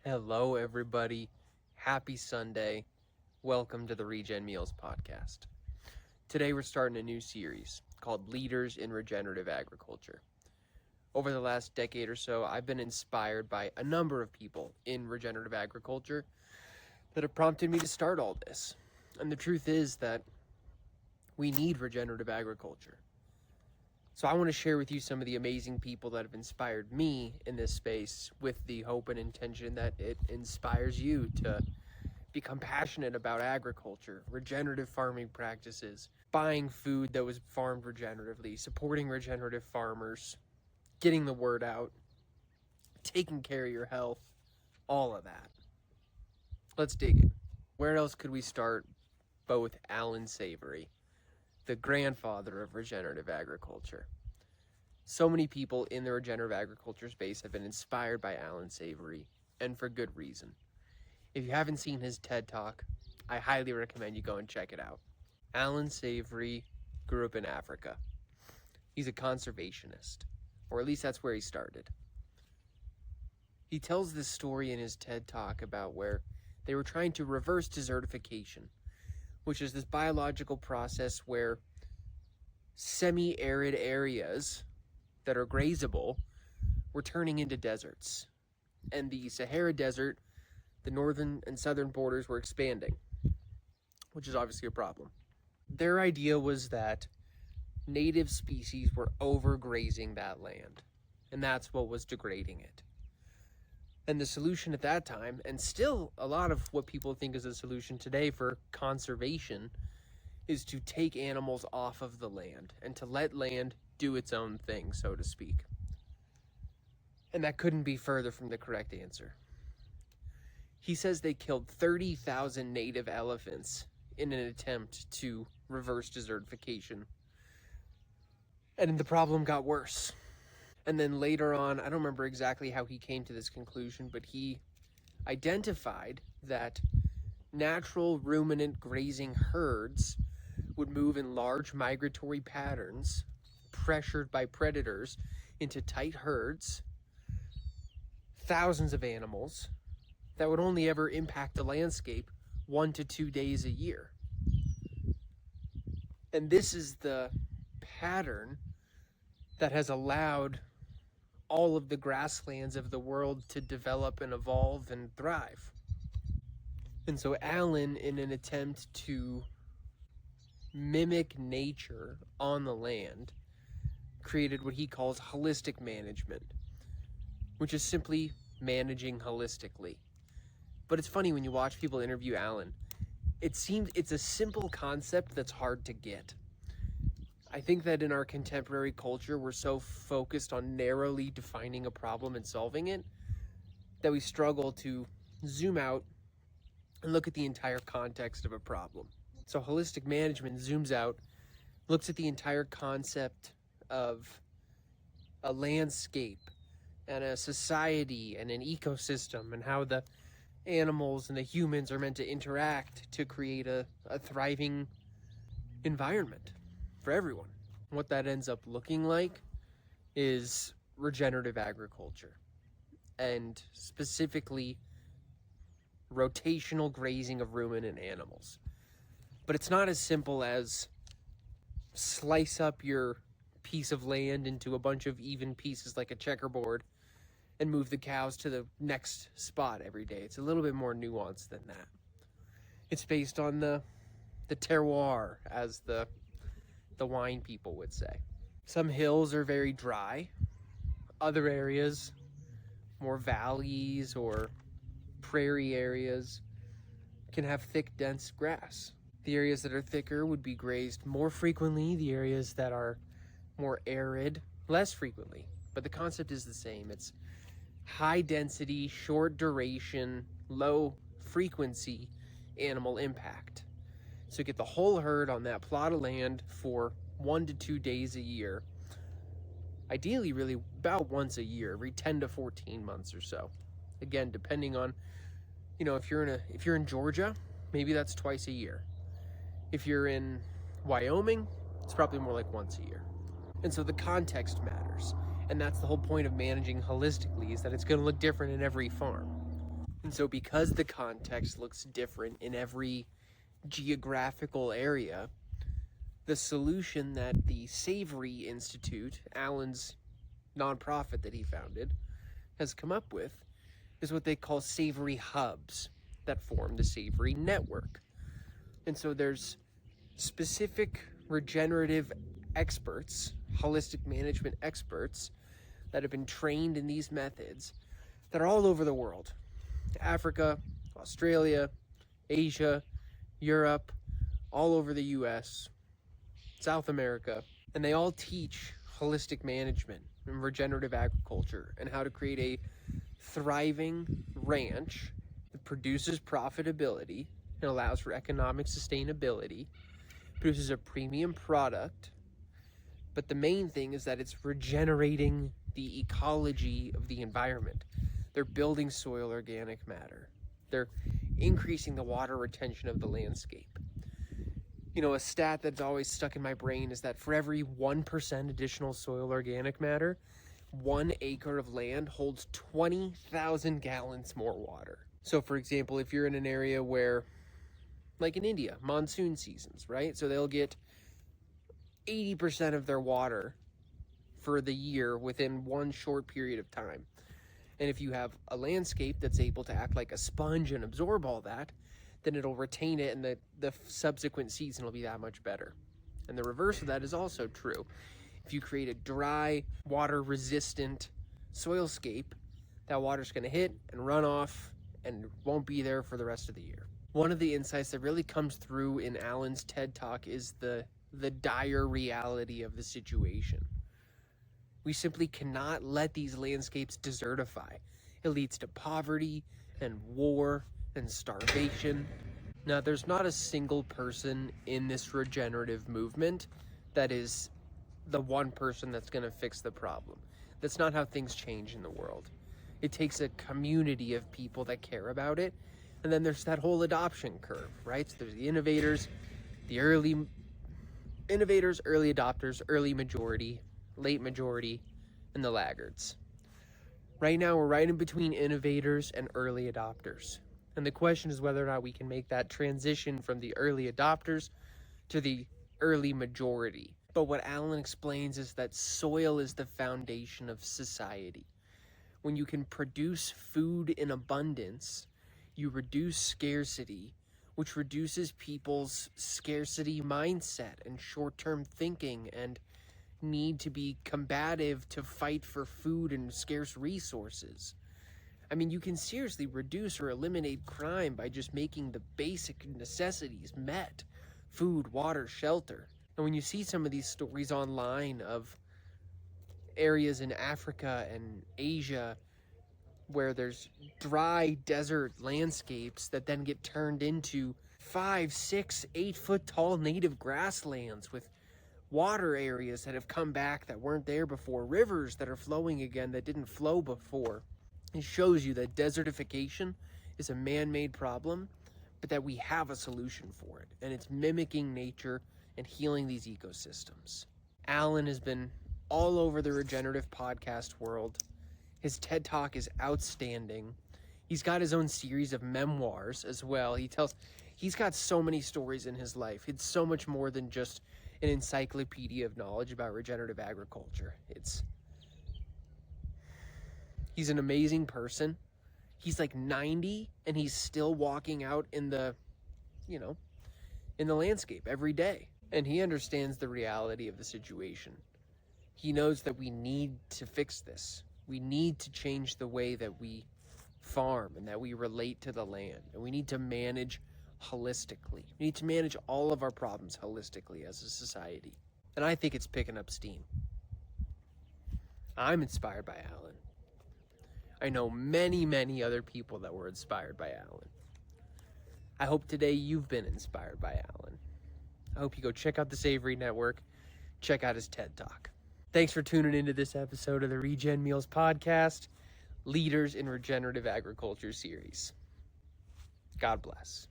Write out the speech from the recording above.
Hello, everybody. Happy Sunday. Welcome to the Regen Meals podcast. Today, we're starting a new series called Leaders in Regenerative Agriculture. Over the last decade or so, I've been inspired by a number of people in regenerative agriculture that have prompted me to start all this. And the truth is that we need regenerative agriculture. So I want to share with you some of the amazing people that have inspired me in this space with the hope and intention that it inspires you to become passionate about agriculture, regenerative farming practices, buying food that was farmed regeneratively, supporting regenerative farmers, getting the word out, taking care of your health, all of that. Let's dig in. Where else could we start but with Allan Savory, the grandfather of regenerative agriculture? So many people in the regenerative agriculture space have been inspired by Allan Savory, and for good reason. If you haven't seen his TED Talk, I highly recommend you go and check it out. Allan Savory grew up in Africa. He's a conservationist, or at least that's where he started. He tells this story in his TED Talk about where they were trying to reverse desertification, which is this biological process where semi-arid areas that are grazable were turning into deserts. And the Sahara Desert, the northern and southern borders were expanding, which is obviously a problem. Their idea was that native species were overgrazing that land, and that's what was degrading it. And the solution at that time, and still a lot of what people think is a solution today for conservation, is to take animals off of the land and to let land do its own thing, so to speak. And that couldn't be further from the correct answer. He says they killed 30,000 native elephants in an attempt to reverse desertification. And the problem got worse. And then later on, I don't remember exactly how he came to this conclusion, but he identified that natural ruminant grazing herds would move in large migratory patterns, pressured by predators, into tight herds, thousands of animals, that would only ever impact the landscape 1 to 2 days a year. And this is the pattern that has allowed all of the grasslands of the world to develop and evolve and thrive. And so Allan, in an attempt to mimic nature on the land, created what he calls holistic management, which is simply managing holistically. But it's funny when you watch people interview Allan, it seems it's a simple concept that's hard to get. I think that in our contemporary culture, we're so focused on narrowly defining a problem and solving it that we struggle to zoom out and look at the entire context of a problem. So holistic management zooms out, looks at the entire concept of a landscape and a society and an ecosystem and how the animals and the humans are meant to interact to create a thriving environment for everyone. What that ends up looking like is regenerative agriculture, and specifically rotational grazing of ruminant animals. But it's not as simple as slice up your piece of land into a bunch of even pieces like a checkerboard and move the cows to the next spot every day. It's a little bit more nuanced than that. It's based on the terroir, as the wine people would say. Some hills are very dry. Other areas, more valleys or prairie areas, can have thick, dense grass. The areas that are thicker would be grazed more frequently. The areas that are more arid, less frequently. But the concept is the same. It's high density, short duration, low frequency animal impact. So get the whole herd on that plot of land for 1 to 2 days a year. Ideally, really about once a year, every 10 to 14 months or so. Again, depending on, if you're in Georgia, maybe that's twice a year. If you're in Wyoming, it's probably more like once a year. And so the context matters. And that's the whole point of managing holistically, is that it's going to look different in every farm. And so because the context looks different in every geographical area, the solution that the Savory Institute, Allan's nonprofit that he founded, has come up with is what they call Savory hubs that form the Savory network. And so there's specific regenerative experts, holistic management experts, that have been trained in these methods that are all over the world. Africa, Australia, Asia, Europe, all over the US, South America, and they all teach holistic management and regenerative agriculture and how to create a thriving ranch that produces profitability and allows for economic sustainability, produces a premium product, but the main thing is that it's regenerating the ecology of the environment. They're building soil organic matter. They're increasing the water retention of the landscape. You know, a stat that's always stuck in my brain is that for every 1% additional soil organic matter, 1 acre of land holds 20,000 gallons more water. So for example, if you're in an area where, like in India, monsoon seasons, right? So they'll get 80% of their water for the year within one short period of time. And if you have a landscape that's able to act like a sponge and absorb all that, then it'll retain it, and the subsequent season will be that much better. And the reverse of that is also true. If you create a dry, water-resistant soilscape, that water's going to hit and run off and won't be there for the rest of the year. One of the insights that really comes through in Allan's TED Talk is the dire reality of the situation. We simply cannot let these landscapes desertify. It leads to poverty and war and starvation. Now, there's not a single person in this regenerative movement that is the one person that's going to fix the problem. That's not how things change in the world. It takes a community of people that care about it, and then there's that whole adoption curve, right? So there's the innovators, early adopters, early majority, late majority, and the laggards. Right now, we're right in between innovators and early adopters. And the question is whether or not we can make that transition from the early adopters to the early majority. But what Allan explains is that soil is the foundation of society. When you can produce food in abundance, you reduce scarcity, which reduces people's scarcity mindset and short-term thinking and need to be combative to fight for food and scarce resources. I mean, you can seriously reduce or eliminate crime by just making the basic necessities met: food, water, shelter. And when you see some of these stories online of areas in Africa and Asia where there's dry desert landscapes that then get turned into 5, 6, 8 foot tall native grasslands with water areas that have come back that weren't there before, rivers that are flowing again that didn't flow before. It shows you that desertification is a man-made problem, but that we have a solution for it, and it's mimicking nature and healing these ecosystems. Allan has been all over the regenerative podcast world. His TED Talk is outstanding. He's got his own series of memoirs as well. He's got so many stories in his life. It's so much more than just an encyclopedia of knowledge about regenerative agriculture. He's an amazing person. He's like 90 and he's still walking out in the landscape every day. And he understands the reality of the situation. He knows that we need to fix this. We need to change the way that we farm and that we relate to the land. And we need to manage holistically. We need to manage all of our problems holistically as a society. And I think it's picking up steam. I'm inspired by Allan. I know many, many other people that were inspired by Allan. I hope today you've been inspired by Allan. I hope you go check out the Savory Network, check out his TED Talk. Thanks for tuning into this episode of the Regen Meals Podcast, Leaders in Regenerative Agriculture series. God bless.